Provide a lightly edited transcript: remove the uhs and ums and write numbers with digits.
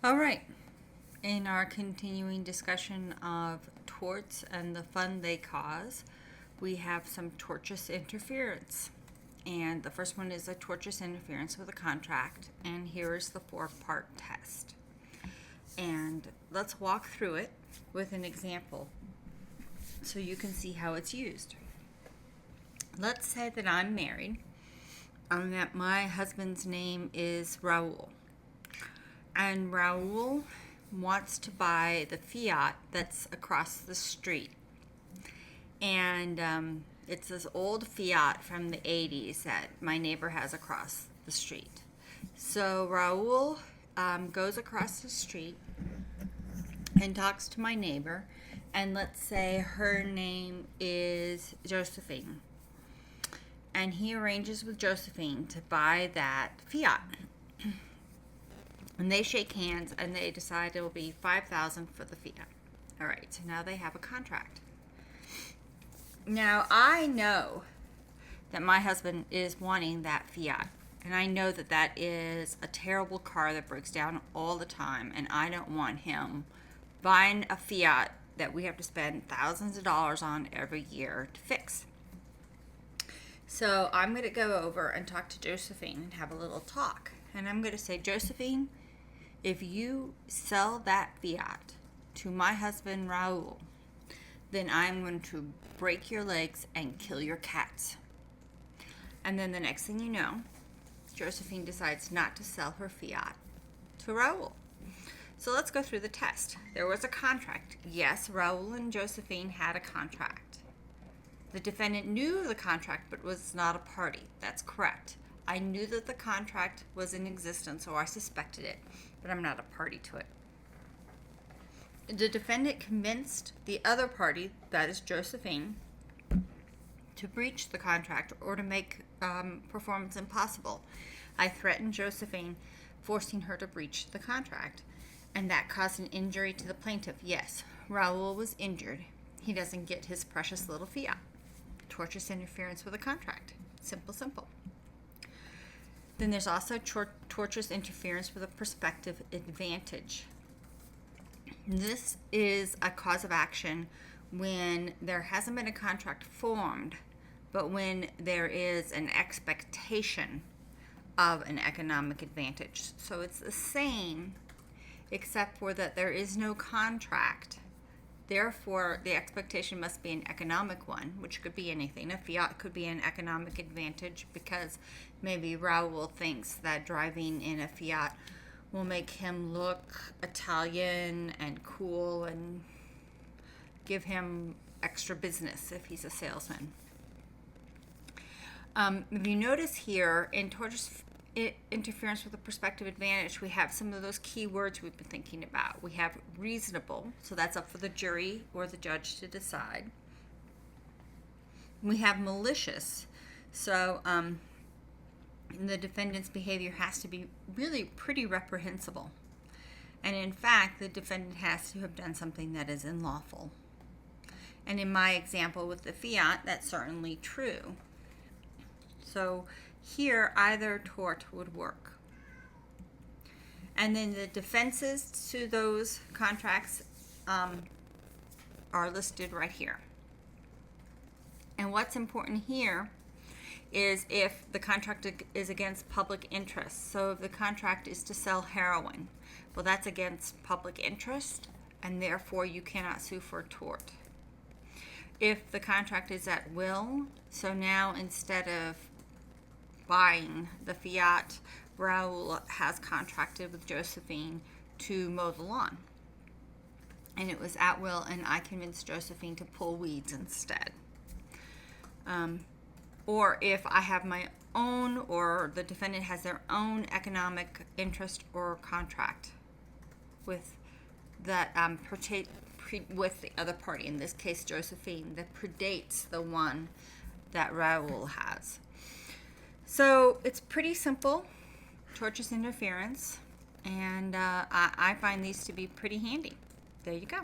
All right. In our continuing discussion of torts and the fun they cause, we have some tortious interference. And the first one is a tortious interference with a contract. And here is the 4-part test. And let's walk through it with an example so you can see how it's used. Let's say that I'm married and that my husband's name is Raul. And Raul wants to buy the Fiat that's across the street. And it's this old Fiat from the 80s that my neighbor has across the street. So Raul goes across the street and talks to my neighbor. And let's say her name is Josephine. And he arranges with Josephine to buy that Fiat. And they shake hands and they decide it will be $5,000 for the Fiat. All right, so now they have a contract. Now I know that my husband is wanting that Fiat. And I know that that is a terrible car that breaks down all the time. And I don't want him buying a Fiat that we have to spend thousands of dollars on every year to fix. So I'm going to go over and talk to Josephine and have a little talk. And I'm going to say, Josephine, if you sell that Fiat to my husband Raul, then I'm going to break your legs and kill your cats. And then the next thing you know, Josephine decides not to sell her Fiat to Raul. So let's go through the test. There was a contract. Yes, Raul and Josephine had a contract. The defendant knew the contract but was not a party. That's correct. I knew that the contract was in existence, or I suspected it, but I'm not a party to it. The defendant convinced the other party, that is Josephine, to breach the contract or to make performance impossible. I threatened Josephine, forcing her to breach the contract, and that caused an injury to the plaintiff. Yes, Raul was injured. He doesn't get his precious little Fiat. Tortious interference with a contract. Simple. Then there's also tortious interference with a prospective advantage. This is a cause of action when there hasn't been a contract formed, but when there is an expectation of an economic advantage. So it's the same, except for that there is no contract. Therefore, the expectation must be an economic one, which could be anything. A Fiat could be an economic advantage because maybe Raul thinks that driving in a Fiat will make him look Italian and cool and give him extra business if he's a salesman. If you notice here, in tortious interference with a prospective advantage, we have some of those key words we've been thinking about. We have reasonable, so that's up for the jury or the judge to decide. We have malicious, so the defendant's behavior has to be really pretty reprehensible. And in fact, the defendant has to have done something that is unlawful. And in my example with the Fiat, that's certainly true. So here, either tort would work. And then the defenses to those contracts are listed right here. And what's important here is if the contract is against public interest. So if the contract is to sell heroin, well, that's against public interest, and therefore you cannot sue for a tort. If the contract is at will, so now instead of buying the Fiat, Raul has contracted with Josephine to mow the lawn. And it was at will, and I convinced Josephine to pull weeds instead. Or if I have my own, or the defendant has their own economic interest or contract with that with the other party, in this case Josephine, that predates the one that Raul has. So it's pretty simple, tortious interference, and I find these to be pretty handy. There you go.